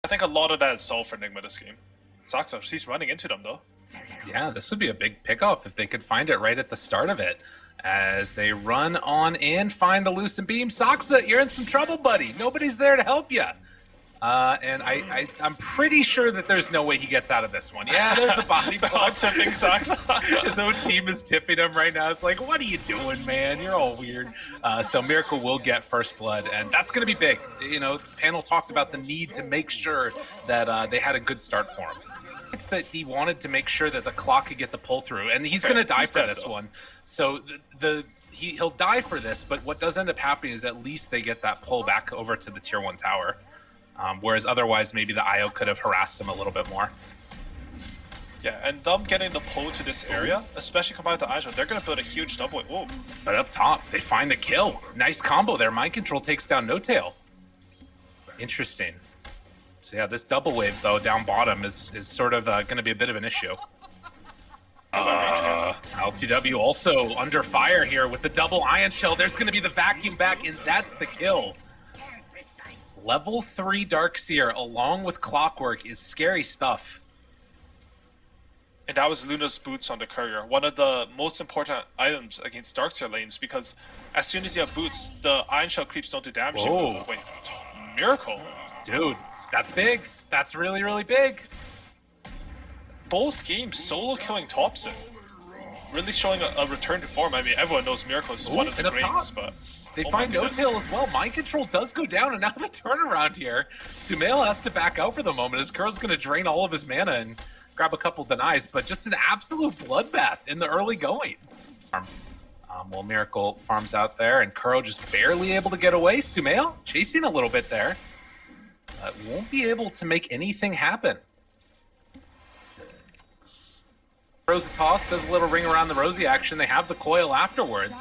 think a lot of that is solved for NIGMA this game. Sucks, he's running into them though. Yeah, this would be a big pickoff if they could find it right at the start of it. As they run on in, find the loosened beam. Saksa, you're in some trouble, buddy. Nobody's there to help you. And I'm pretty sure that there's no way he gets out of this one. Yeah, there's the body block. Tipping Saksa. His own team is tipping him right now. It's like, what are you doing, man? You're all weird. So Miracle will get first blood, and that's going to be big. You know, the panel talked about the need to make sure that they had a good start for him. It's that he wanted to make sure that the clock could get the pull through, and he's going to die for this one. So he'll die for this, but what does end up happening is at least they get that pull back over to the tier 1 tower. Whereas otherwise, maybe the IO could have harassed him a little bit more. Yeah, and them getting the pull to this area, especially combined with the Aisha, they're going to build a huge double. Whoa. But up top, they find the kill. Nice combo there. Mind Control takes down No Tail. Interesting. So yeah, this double wave, though, down bottom is sort of going to be a bit of an issue. LTW also under fire here with the double Ion Shell. There's going to be the vacuum back, and that's the kill. Level 3 Darkseer along with Clockwork is scary stuff. And that was Luna's boots on the courier. One of the most important items against Darkseer lanes, because as soon as you have boots, the Ion Shell creeps don't do damage. Whoa. Wait, Miracle. Dude, that's big. That's really, really big. Both games solo killing Thompson. Really showing a return to form. I mean, everyone knows Miracle is one of the greats, but... They find No Tail as well. Mind Control does go down, and now the turnaround here. Sumail has to back out for the moment. His Kuro's going to drain all of his mana and grab a couple denies, but just an absolute bloodbath in the early going. Well, Miracle farms out there, and Kuro just barely able to get away. Sumail chasing a little bit there, but won't be able to make anything happen. Throws a toss, does a little ring around the Rosie action. They have the coil afterwards.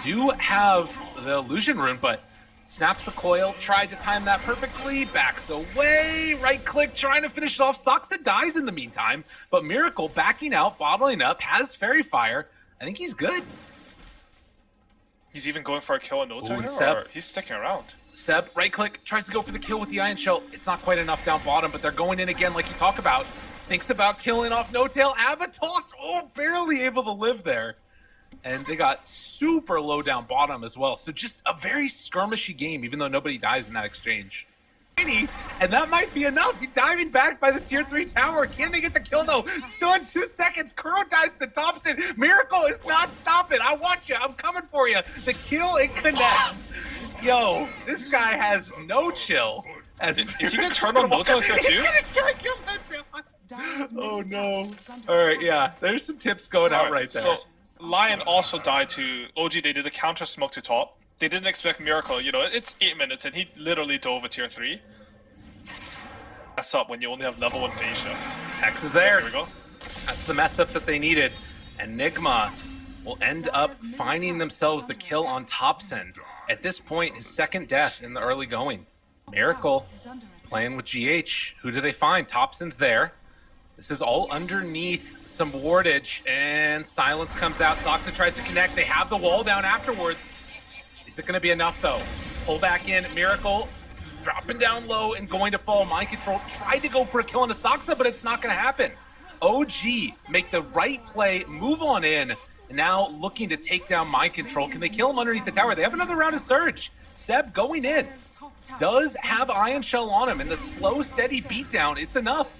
Do have the illusion rune, but snaps the coil, tried to time that perfectly, backs away, right click, trying to finish it off. Saksa dies in the meantime, but Miracle backing out, bottling up, has Fairy Fire. I think he's good. He's even going for a kill on No Tail, or he's sticking around. Seb, right click, tries to go for the kill with the Ion Shell. It's not quite enough down bottom, but they're going in again like you talk about. Thinks about killing off No Tail. Avatos, barely able to live there. And they got super low down bottom as well. So just a very skirmishy game, even though nobody dies in that exchange. And that might be enough. He's diving back by the tier 3 tower. Can they get the kill though? Stun 2 seconds. Kuro dies to Thompson. Miracle is not stopping. I want you. I'm coming for you. The kill, it connects. Yo, this guy has no chill. Is he going to turn on No Tail here too? He's going to try to kill No Tail. Oh no. All right, yeah. There's some tips going out right there. So Lion also died to OG. They did a counter smoke to top. They didn't expect Miracle. You know, it's 8 minutes and he literally dove a tier 3. Mess up when you only have level 1 phase shift. Hex is there. Here we go. That's the mess up that they needed. And NIGMA will end up finding themselves the kill on Thompson. At this point, his second death in the early going. Miracle playing with GH. Who do they find? Thompson's there. This is all underneath some wardage, and silence comes out. Saksa tries to connect. They have the wall down afterwards. Is it going to be enough, though? Pull back in. Miracle dropping down low and going to fall. Mind Control tried to go for a kill on Saksa, but it's not going to happen. OG make the right play, move on in, and now looking to take down Mind Control. Can they kill him underneath the tower? They have another round of Surge. Seb going in. Does have Ion Shell on him, and the slow, steady beatdown, it's enough.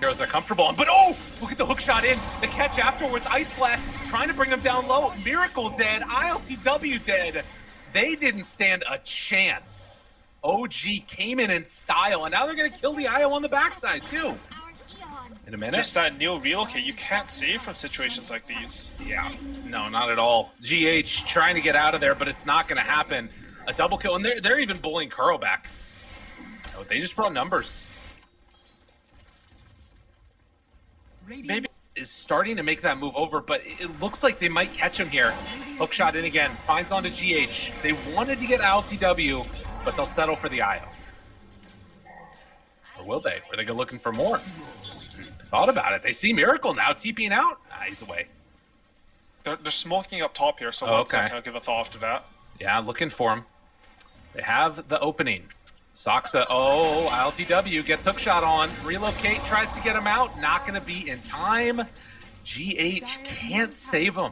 Heroes are comfortable on, but oh, look at the hook shot in. The catch afterwards, Ice Blast, trying to bring him down low. Miracle dead, ILTW dead. They didn't stand a chance. OG came in style, and now they're gonna kill the IO on the backside too. In a minute. Just that Neil relocate, you can't save from situations like these. Yeah, no, not at all. GH trying to get out of there, but it's not gonna happen. A double kill, and they're even bullying Kuro back. Oh, they just brought numbers. Maybe is starting to make that move over, but it looks like they might catch him here. Hook shot in again, finds onto GH. They wanted to get LTW, but they'll settle for the IO. Or will they? Are they looking for more? Thought about it. They see Miracle now, TPing out. He's away. They're smoking up top here, so one second, I'll give a thought after that. Yeah, looking for him. They have the opening. Soxa, oh, ILTW gets hook shot on. Relocate, tries to get him out. Not going to be in time. GH can't save him.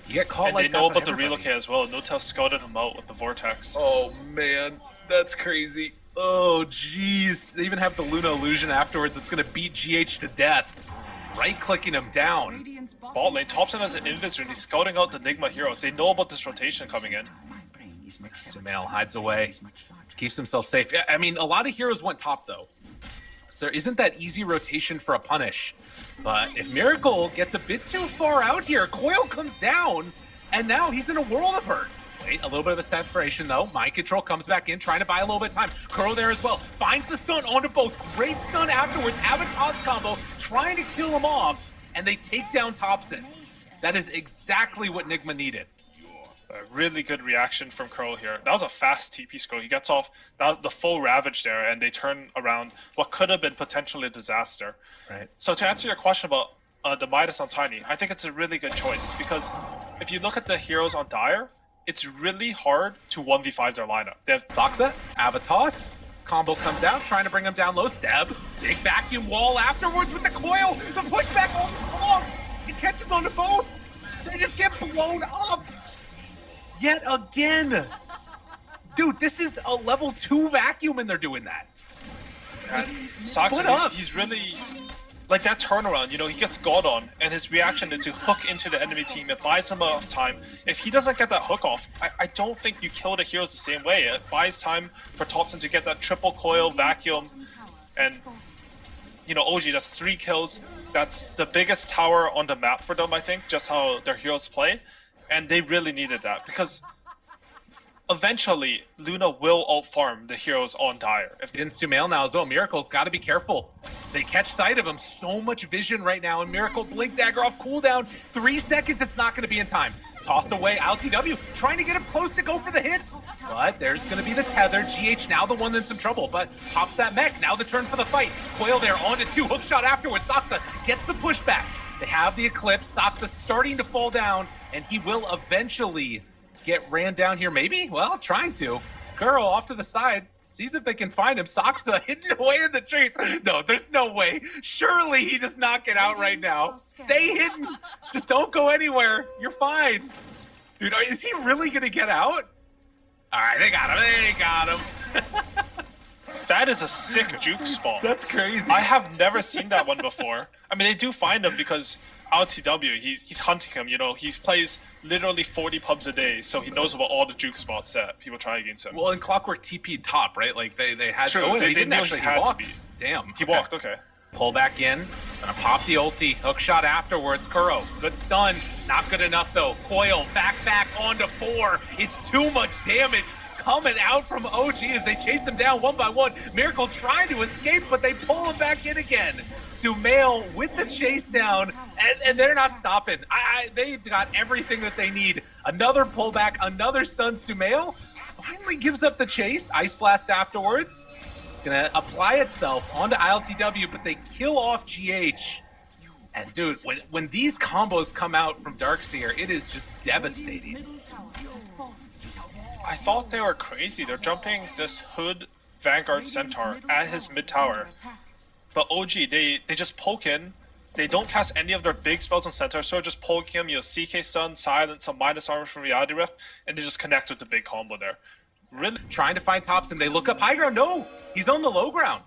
You get caught And like they know that about the everybody. relocate as well. No-Tail scouted him out with the Vortex. Oh, man. That's crazy. Oh, jeez. They even have the Luna illusion afterwards that's going to beat GH to death. Right-clicking him down. Bot lane, Thompson has an invis and he's scouting out the NIGMA heroes. They know about this rotation coming in. Sumail hides away. Keeps himself safe. Yeah, I mean, a lot of heroes went top, though. So there isn't that easy rotation for a punish. But if Miracle gets a bit too far out here, Coil comes down, and now he's in a world of hurt. Wait, a little bit of a separation, though. Mind Control comes back in, trying to buy a little bit of time. Kuro there as well. Finds the stun onto both. Great stun afterwards. Avatos combo, trying to kill him off, and they take down Thompson. That is exactly what NIGMA needed. A really good reaction from Curl here. That was a fast TP score. He gets off that was the full Ravage there, and they turn around what could have been potentially a disaster. Right. So to answer your question about the Midas on Tiny, I think it's a really good choice because if you look at the heroes on Dire, it's really hard to 1v5 their lineup. They have Soxa, Avatos, combo comes out, trying to bring him down low. Seb, big vacuum wall afterwards with the coil. The pushback off. It catches onto both. They just get blown up. Yet again. Dude, this is a level 2 vacuum and they're doing that. Split up. He's really like that turnaround, you know, he gets God on and his reaction is to hook into the enemy team. It buys him enough time. If he doesn't get that hook off, I don't think you kill the heroes the same way. It buys time for Thompson to get that triple coil vacuum, and you know, OG, that's 3 kills. That's the biggest tower on the map for them, I think, just how their heroes play. And they really needed that because eventually Luna will out-farm the heroes on Dire. In Sumail now as well. Miracle's got to be careful. They catch sight of him. So much vision right now. And Miracle, Blink Dagger off cooldown. 3 seconds, it's not going to be in time. Toss away LTW, trying to get him close to go for the hits. But there's going to be the tether. GH now the one that's in trouble, but pops that mech. Now the turn for the fight. Coil there, onto 2. Hook shot afterwards. Soxa gets the pushback. They have the Eclipse. Soxa starting to fall down, and he will eventually get ran down here. Maybe? Well, trying to. Kuro off to the side. Sees if they can find him. Soxa hidden away in the trees. No, there's no way. Surely he does not get out right now. Stay hidden. Just don't go anywhere. You're fine. Dude, is he really going to get out? All right, they got him. They got him. That is a sick juke spot. That's crazy. I have never seen that one before. I mean, they do find him because LTW, he's hunting him, you know, he plays literally 40 pubs a day, so he knows about all the juke spots that people try against him. Well, in Clockwork TP'd top, right? Like, they had True, to. Oh, they he didn't actually. He walked. Damn. He walked, okay. Pull back in. Gonna pop the ulti. Hook shot afterwards. Kuro, good stun. Not good enough, though. Coil, back onto 4. It's too much damage coming out from OG as they chase him down one by one. Miracle trying to escape, but they pull him back in again. Sumail with the chase down, and they're not stopping. They've got everything that they need. Another pullback, another stun. Sumail finally gives up the chase. Ice Blast afterwards. Gonna apply itself onto ILTW, but they kill off GH. And dude, when these combos come out from Darkseer, it is just devastating. I thought they were crazy. They're jumping this Hood Vanguard Centaur at his mid tower. But OG, they just poke in. They don't cast any of their big spells on Centaur, so just poke him, you know, CK stun, silence, some minus armor from Reality Rift, and they just connect with the big combo there. Really trying to find Thompson. They look up high ground. No, he's on the low ground.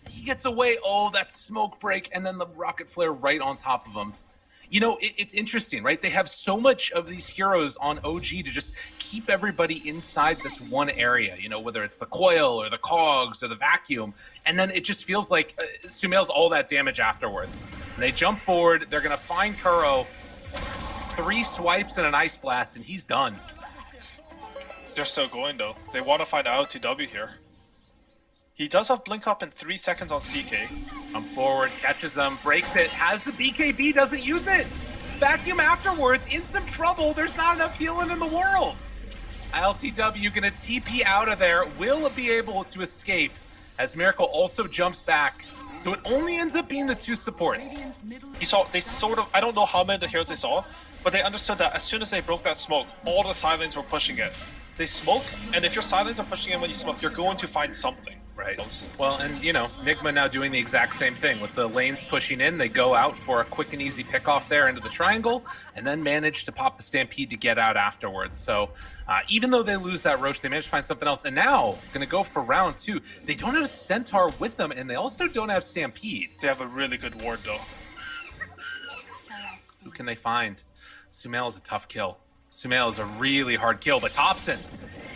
He gets away. Oh, that smoke break, and then the rocket flare right on top of him. You know, it's interesting, right? They have so much of these heroes on OG to just keep everybody inside this one area, you know, whether it's the coil or the cogs or the vacuum. And then it just feels like Sumail's all that damage afterwards. And they jump forward. They're going to find Kuro. 3 swipes and an Ice Blast, and he's done. They're still going, though. They want to find LTW here. He does have Blink Up in 3 seconds on CK. Come forward, catches them, breaks it, has the BKB, doesn't use it. Vacuum afterwards, in some trouble. There's not enough healing in the world. LTW gonna TP out of there, will be able to escape as Miracle also jumps back. So it only ends up being the 2 supports. They sort of, I don't know how many of the heroes they saw, but they understood that as soon as they broke that smoke, all the Silence were pushing it. they smoke, and if your silence are pushing in when you smoke, you're going to find something. Right. Well, and you know, NIGMA now doing the exact same thing. With the lanes pushing in, they go out for a quick and easy pick-off there into the triangle, and then manage to pop the Stampede to get out afterwards. So even though they lose that Roche, they manage to find something else. And now, going to go for round 2. They don't have Centaur with them, and they also don't have Stampede. They have a really good ward, though. Who can they find? Sumail is a tough kill. Sumail is a really hard kill, but Thompson,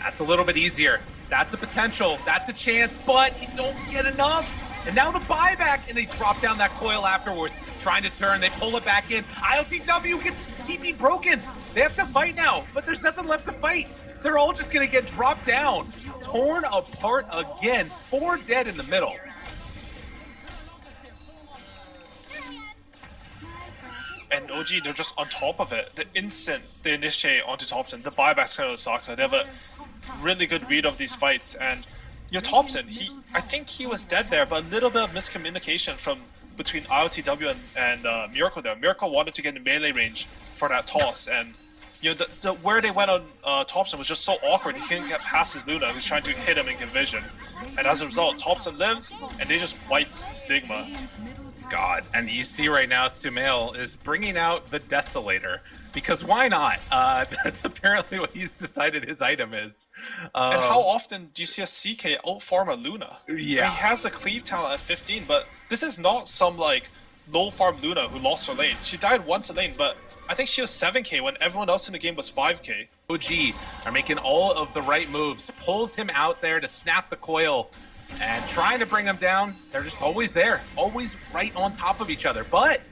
that's a little bit easier. That's a potential, that's a chance, but you don't get enough. And now the buyback, and they drop down that coil afterwards, trying to turn, they pull it back in. ILTW gets TP broken. They have to fight now, but there's nothing left to fight. They're all just gonna get dropped down, torn apart again, 4 dead in the middle. And OG, they're just on top of it. The instant they initiate onto Thompson, the buyback's kind of sucks. So they have a really good read of these fights. And your Thompson, I think he was dead there, but a little bit of miscommunication between ILTW and Miracle there. Miracle wanted to get in melee range for that toss, and you know where they went on Thompson was just so awkward. He couldn't get past his Luna, who's trying to hit him and get vision. And as a result, Thompson lives, and they just wipe NIGMA. God, and you see right now Sumail is bringing out the Desolator, because why not? That's apparently what he's decided his item is. And how often do you see a CK out-farm a Luna? Yeah. He has a cleave talent at 15, but this is not some like low-farm Luna who lost her lane. She died once a lane, but I think she was 7k when everyone else in the game was 5k. OG are making all of the right moves, pulls him out there to snap the coil, and trying to bring them down. They're just always there, always right on top of each other. But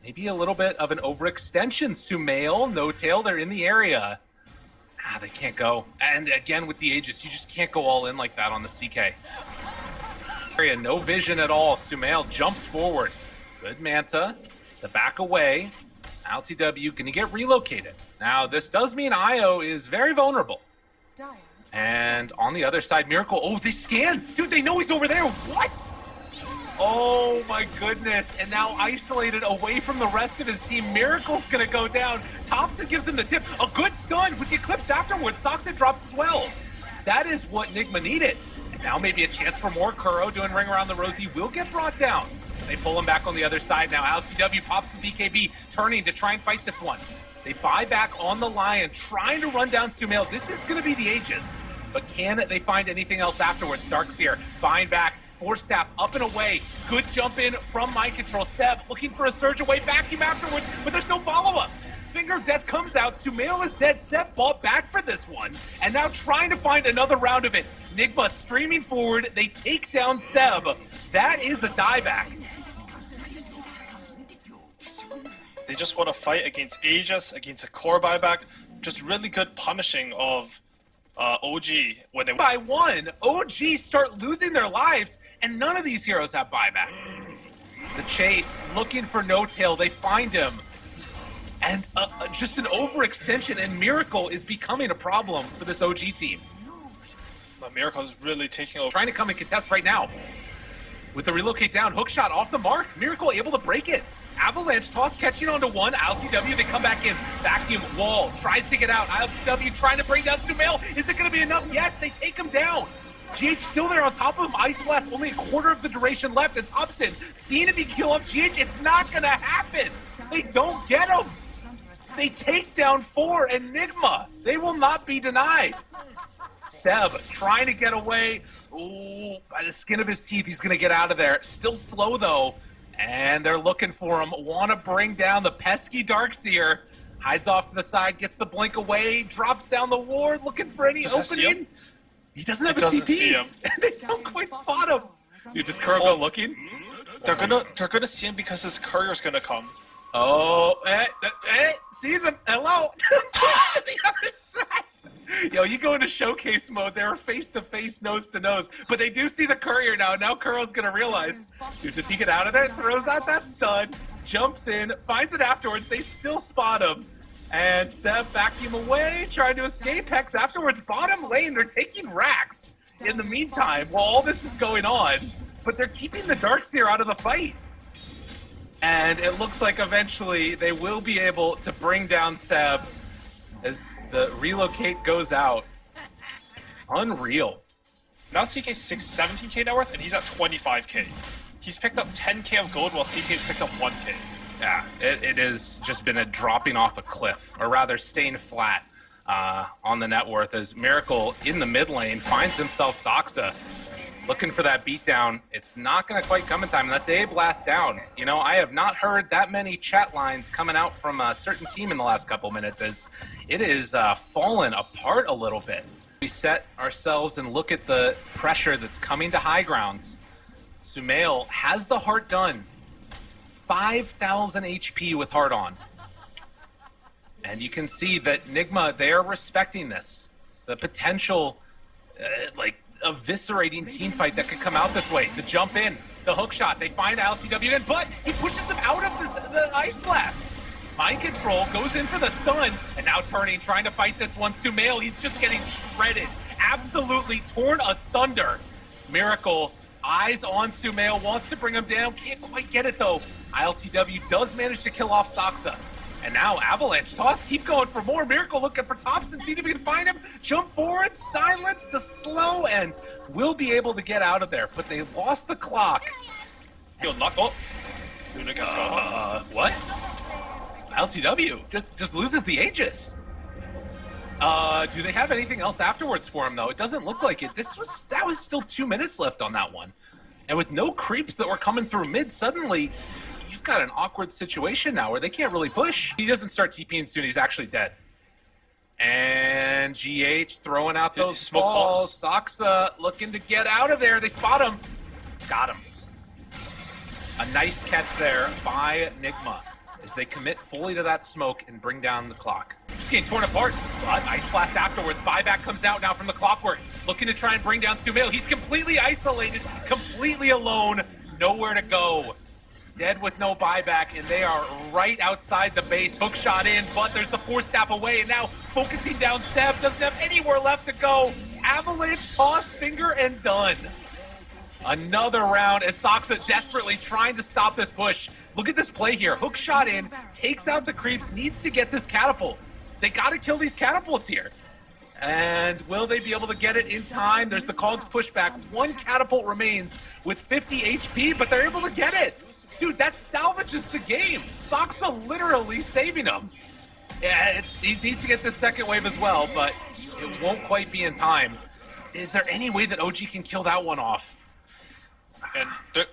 maybe a little bit of an overextension. Sumail, No Tail, they're in the area. They can't go. And again, with the Aegis, you just can't go all in like that on the CK. Area, no vision at all. Sumail jumps forward. Good Manta. The back away. LTW gonna get relocated. Now, this does mean Io is very vulnerable. And on the other side, Miracle, oh, they scan! Dude, they know he's over there, what? Oh my goodness, and now isolated away from the rest of his team. Miracle's gonna go down. Thompson gives him the tip, a good stun with the Eclipse afterwards. Soxa drops as well. That is what NIGMA needed. And now maybe a chance for more. Kuro doing Ring Around the Rosie will get brought down. They pull him back on the other side now. LCW pops the BKB, turning to try and fight this one. They buy back on the Lion, trying to run down Sumail. This is going to be the Aegis, but can they find anything else afterwards? Darkseer buying back, Force Staff up and away. Good jump in from Mind Control. Seb looking for a surge away, vacuum afterwards, but there's no follow-up. Finger of Death comes out, Sumail is dead. Seb bought back for this one, and now trying to find another round of it. NIGMA streaming forward, they take down Seb. That is a dieback. They just want to fight against Aegis, against a core buyback. Just really good punishing of OG when they by 1. OG start losing their lives, and none of these heroes have buyback. The chase, looking for No Tail, they find him. And just an overextension, and Miracle is becoming a problem for this OG team. Miracle is really taking over. Trying to come and contest right now. With the relocate down, hook shot off the mark. Miracle able to break it. Avalanche toss catching onto one. ILTW, they come back in. Vacuum, wall, tries to get out. ILTW trying to bring down Sumail. Is it going to be enough? Yes, they take him down. GH still there on top of him. Ice Blast, only a quarter of the duration left. And Thompson, seeing if he kill off GH, it's not going to happen. They don't get him. They take down 4, and NIGMA, they will not be denied. Seb trying to get away. Ooh, by the skin of his teeth, he's going to get out of there. Still slow, though. And they're looking for him. Want to bring down the pesky Darkseer. Hides off to the side, gets the blink away, drops down the ward, looking for any opening. He doesn't have a TP. See him. And they don't quite spot him. You just Kurgo looking. They're gonna see him because his courier's gonna come. Oh, sees him. Hello. The other side. Yo, you go into showcase mode. They're face to face, nose to nose, but they do see the courier now. Now Kuro's gonna realize. Dude, does he get out of there? Throws out that stun, jumps in, finds it afterwards. They still spot him, and Seb vacuum away, trying to escape. Hex afterwards, bottom lane. They're taking racks in the meantime while all this is going on, but they're keeping the Darkseer out of the fight. And it looks like eventually they will be able to bring down Seb as the relocate goes out. Unreal. Now CK's 17k net worth, and he's at 25k. He's picked up 10k of gold while CK's picked up 1k. Yeah, it has just been a dropping off a cliff, or rather staying flat on the net worth as Miracle in the mid lane finds himself Soxa. Looking for that beatdown. It's not going to quite come in time, and that's a blast down. You know, I have not heard that many chat lines coming out from a certain team in the last couple minutes as it is fallen apart a little bit. We set ourselves and look at the pressure that's coming to high grounds. Sumail has the heart done. 5,000 HP with heart on. And you can see that NIGMA, they are respecting this. The potential, eviscerating team fight that could come out this way. The jump in, the hook shot, they find LTW in, but he pushes him out of the ice blast. Mind control, goes in for the stun, and now turning, trying to fight this one. Sumail, he's just getting shredded. Absolutely torn asunder. Miracle, eyes on Sumail, wants to bring him down, can't quite get it though. ILTW does manage to kill off Soxa. And now Avalanche Toss keep going for more. Miracle looking for Thompson, see if we can find him. Jump forward, silence to slow, and will be able to get out of there. But they lost the clock. Yo, knock up. Luna gets gone. What? LTW just loses the Aegis. Do they have anything else afterwards for him though? It doesn't look like it. That was still 2 minutes left on that one. And with no creeps that were coming through mid, suddenly you've got an awkward situation now where they can't really push. He doesn't start TPing soon, he's actually dead. And GH throwing out those smoke balls. Soxa looking to get out of there. They spot him. Got him. A nice catch there by NIGMA as they commit fully to that smoke and bring down the clock. Just getting torn apart, but Ice Blast afterwards. Buyback comes out now from the Clockwork, looking to try and bring down Sumail. He's completely isolated, completely alone, nowhere to go. Dead with no buyback, and they are right outside the base. Hook shot in, but there's the 4-step away, and now focusing down Seb, doesn't have anywhere left to go. Avalanche toss, finger, and done. Another round, and Soxa desperately trying to stop this push. Look at this play here. Hook shot in, takes out the creeps, needs to get this catapult. They gotta kill these catapults here. And will they be able to get it in time? There's the Cogs pushback. One catapult remains with 50 HP, but they're able to get it. Dude, that salvages the game. Soxa literally saving him. Yeah, he needs to get this second wave as well, but it won't quite be in time. Is there any way that OG can kill that one off? And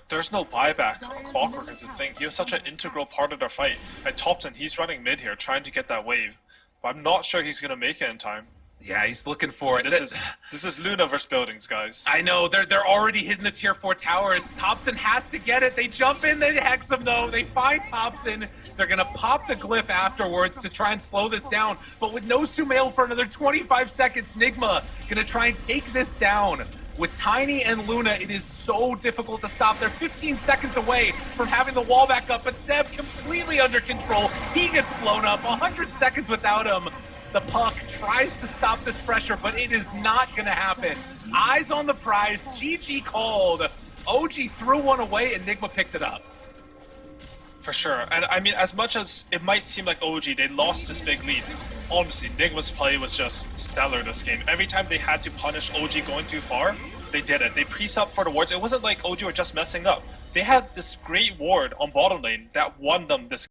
there's no buyback on Clockwork is the thing. He was such an integral part of their fight. And Thompson, he's running mid here, trying to get that wave. But I'm not sure he's going to make it in time. Yeah, he's looking for it. This is Luna versus buildings, guys. I know, they're already hitting the tier 4 towers. Thompson has to get it. They jump in, they hex him though. They find Thompson. They're going to pop the glyph afterwards to try and slow this down. But with no Sumail for another 25 seconds, NIGMA going to try and take this down. With Tiny and Luna, it is so difficult to stop. They're 15 seconds away from having the wall back up, but Seb completely under control. He gets blown up, 100 seconds without him. The puck tries to stop this pressure, but it is not going to happen. Eyes on the prize, GG called. OG threw one away, and NIGMA picked it up. For sure. And I mean, as much as it might seem like OG, they lost this big lead. Honestly, NIGMA's play was just stellar this game. Every time they had to punish OG going too far, they did it. They pre-subbed for the wards. It wasn't like OG were just messing up. They had this great ward on bottom lane that won them this